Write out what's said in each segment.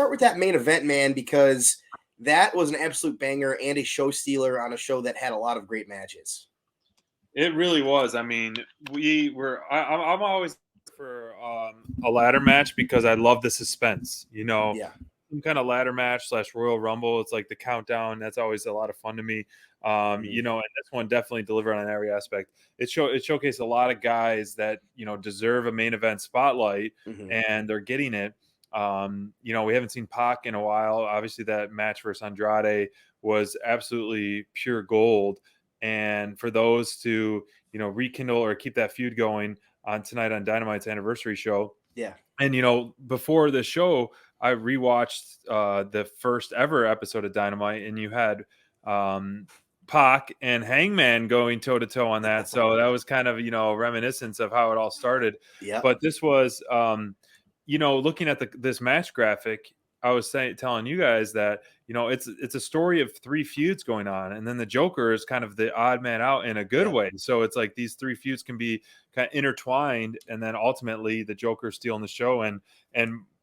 start with that main event, man, because that was an absolute banger and a show stealer on a show that had a lot of great matches. It really was. I mean, I'm always for a ladder match because I love the suspense. Yeah. Some kind of ladder match / Royal Rumble. It's like the countdown. That's always a lot of fun to me. And this one definitely delivered on every aspect. It showcased a lot of guys that deserve a main event spotlight, and they're getting it. We haven't seen Pac in a while. Obviously, that match versus Andrade was absolutely pure gold. And for those to rekindle or keep that feud going on tonight on Dynamite's anniversary show. Yeah. And before the show, I rewatched the first ever episode of Dynamite, and you had Pac and Hangman going toe to toe on that. So that was kind of reminiscence of how it all started. Yeah. But this was looking at this match graphic, I was telling you guys that it's a story of three feuds going on, and then the Joker is kind of the odd man out in a good way. So it's like these three feuds can be kind of intertwined, and then ultimately the Joker stealing the show. And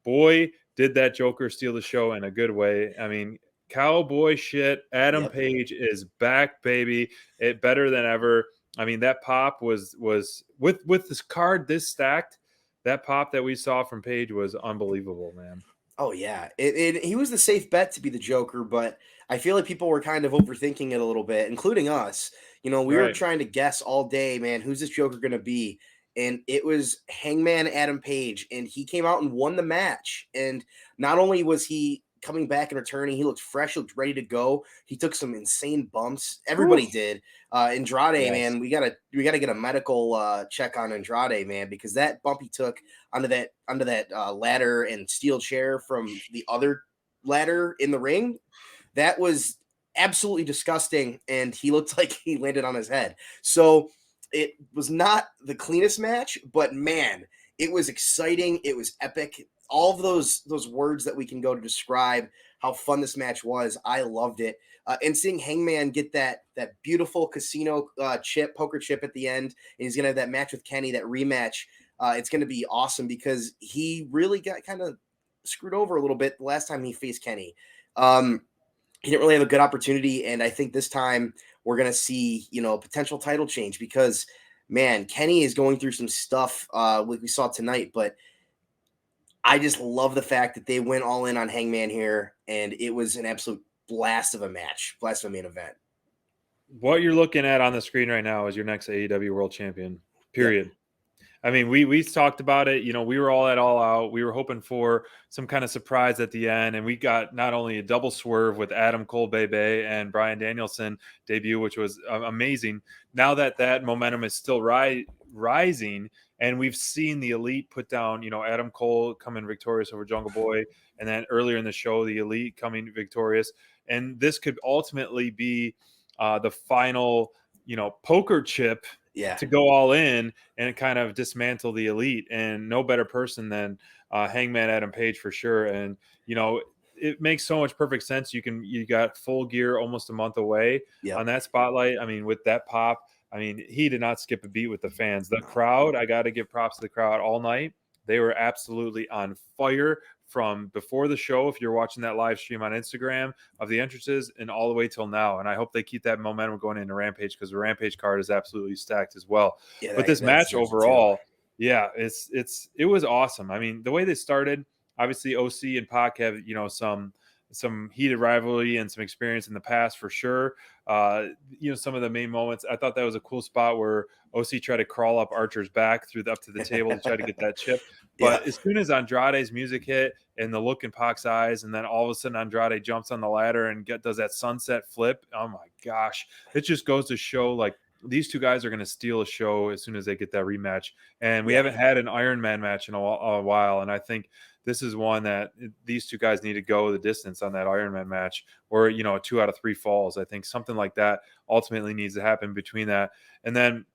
boy, did that Joker steal the show in a good way. I mean, cowboy shit. Adam Page is back, baby. It better than ever. I mean, that pop was with this card this stacked. That pop that we saw from Page was unbelievable, man. Oh, yeah. He was the safe bet to be the Joker, but I feel like people were kind of overthinking it a little bit, including us. We were trying to guess all day, man, who's this Joker going to be? And it was Hangman Adam Page, and he came out and won the match. And not only was he coming back and returning, he looked fresh, looked ready to go. He took some insane bumps. Everybody did. Andrade, man, we gotta get a medical check on Andrade, man, because that bump he took under that ladder and steel chair from the other ladder in the ring, that was absolutely disgusting, and he looked like he landed on his head. So it was not the cleanest match, but man, it was exciting. It was epic. All of those words that we can go to describe how fun this match was. I loved it. And seeing Hangman get that beautiful casino poker chip at the end, and he's going to have that match with Kenny, that rematch. It's going to be awesome because he really got kind of screwed over a little bit the last time he faced Kenny. He didn't really have a good opportunity, and I think this time we're going to see, a potential title change because, man, Kenny is going through some stuff like we saw tonight, but I just love the fact that they went all in on Hangman here, and it was an absolute blast of a match, blast of a main event. What you're looking at on the screen right now is your next AEW World Champion, period. Yep. I mean, we talked about it. We were all out. We were hoping for some kind of surprise at the end, and we got not only a double swerve with Adam Cole Bebe and Bryan Danielson debut, which was amazing. Now that momentum is still rising, and we've seen the Elite put down, Adam Cole coming victorious over Jungle Boy, and then earlier in the show, the Elite coming victorious, and this could ultimately be the final, poker chip. Yeah. To go all in and kind of dismantle the Elite, and no better person than Hangman Adam Page for sure. And it makes so much perfect sense. You got Full Gear almost a month away on that spotlight. I mean, with that pop, I mean, he did not skip a beat with the fans. The crowd, I got to give props to the crowd all night. They were absolutely on fire from before the show, if you're watching that live stream on Instagram, of the entrances and all the way till now. And I hope they keep that momentum going into Rampage, because the Rampage card is absolutely stacked as well. Yeah, but this match overall, it was awesome. I mean, the way they started, obviously OC and Pac have, some heated rivalry and some experience in the past for sure. Some of the main moments, I thought that was a cool spot where OC tried to crawl up Archer's back up to the table to try to get that chip. But as soon as Andrade's music hit and the look in Pac's eyes, and then all of a sudden Andrade jumps on the ladder and does that sunset flip, oh my gosh, it just goes to show, like, these two guys are going to steal a show as soon as they get that rematch. And we haven't had an Iron Man match in a while, and I think this is one that these two guys need to go the distance on that Iron Man match, or, 2 out of 3 falls. I think something like that ultimately needs to happen between that. And then,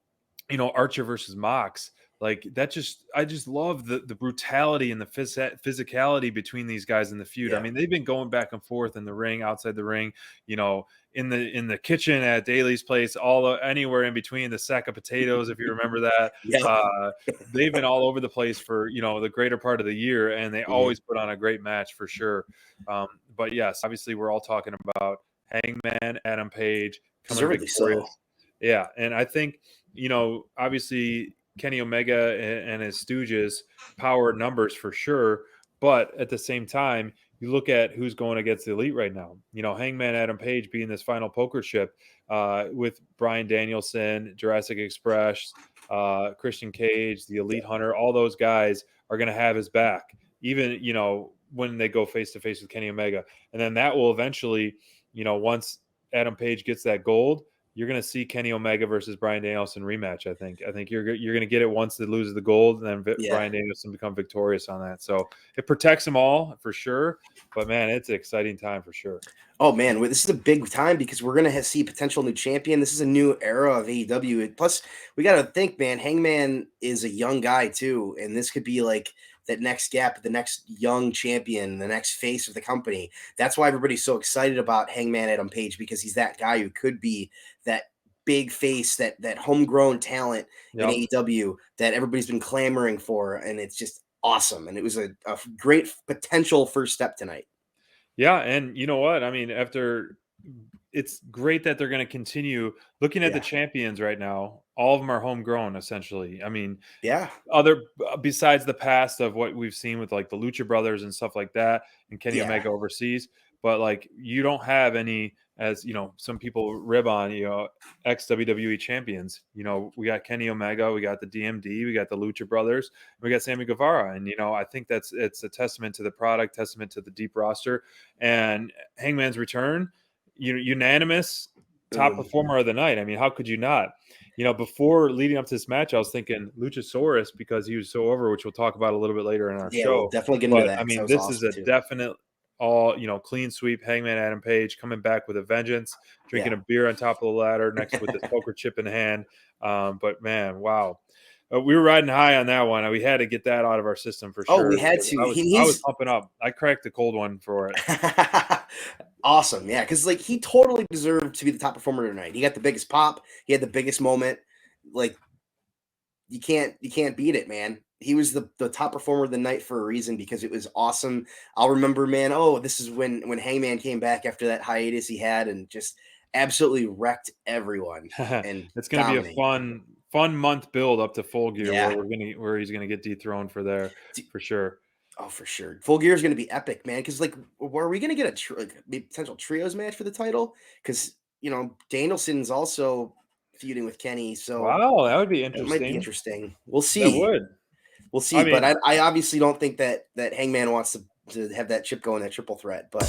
Archer versus Mox. Like that I just love the brutality and the physicality between these guys in the feud. I Yeah. mean, they've been going back and forth in the ring, outside the ring, you know, in the kitchen at Daly's place, anywhere in between, the sack of potatoes, if you remember that. Yeah. Uh, they've been all over the place for, you know, the greater part of the year, and they Mhm. always put on a great match for sure. But yes, obviously we're all talking about Hangman Adam Page coming Deservedly so. victorious. Yeah, and I think, you know, obviously Kenny Omega and his Stooges power numbers for sure, but at the same time, you look at who's going against the Elite right now. You know, Hangman Adam Page being this final poker chip with Bryan Danielson, Jurassic Express, Christian Cage, the Elite Hunter, all those guys are going to have his back, even, you know, when they go face to face with Kenny Omega. And then that will eventually, you know, once Adam Page gets that gold, you're going to see Kenny Omega versus Bryan Danielson rematch. I think you're going to get it once they lose the gold, and then Yeah. Bryan Danielson become victorious on that. So it protects them all for sure. But man, it's an exciting time for sure. Oh man, this is a big time because we're gonna see potential new champion. This is a new era of AEW. Plus, we got to think, man. Hangman is a young guy too, and this could be like that next gap, the next young champion, the next face of the company. That's why everybody's so excited about Hangman Adam Page, because he's that guy who could be that big face, that homegrown talent in Yep. AEW that everybody's been clamoring for, and it's just awesome. And it was a great potential first step tonight. Yeah, and you know what? I mean, it's great that they're going to continue looking at the Yeah, champions right now. All of them are homegrown, essentially. I mean, yeah, other besides the past of what we've seen with like the Lucha Brothers and stuff like that, and Kenny yeah. Omega overseas, but like you don't have any, as you know, some people rib on, you know, ex WWE champions. You know, we got Kenny Omega, we got the DMD, we got the Lucha Brothers, we got Sammy Guevara, and you know, I think it's a testament to the product, testament to the deep roster, and Hangman's return, you know, unanimous top Mm. performer of the night. I mean, how could you not? You know, before leading up to this match, I was thinking Luchasaurus because he was so over, which we'll talk about a little bit later in our Yeah, we'll show. definitely get into But that I because that mean, was this is awesome a too. definite all, you know, clean sweep. Hangman Adam Page coming back with a vengeance, drinking Yeah. a beer on top of the ladder next with this poker chip in hand. But man, wow. We were riding high on that one. We had to get that out of our system for Oh, sure. we had Because to. I was He's pumping up. I cracked the cold one for it. awesome. Yeah, because like he totally deserved to be the top performer tonight. He got the biggest pop. He had the biggest moment. Like you can't beat it, man. He was the top performer of the night for a reason because it was awesome. I'll remember, man. Oh, this is when Hangman came back after that hiatus he had and just absolutely wrecked everyone and It's going to be a dominated. fun month build up to Full Gear Yeah. where he's going to get dethroned for there for sure. Oh, for sure. Full Gear is going to be epic, man. Because like, are we going to get like maybe potential trios match for the title? Because Danielson's also feuding with Kenny, so Wow, that would be it might be interesting. interesting. We'll That see. would. We'll I see. But mean, I obviously don't think that Hangman wants to have that chip going, that triple threat. But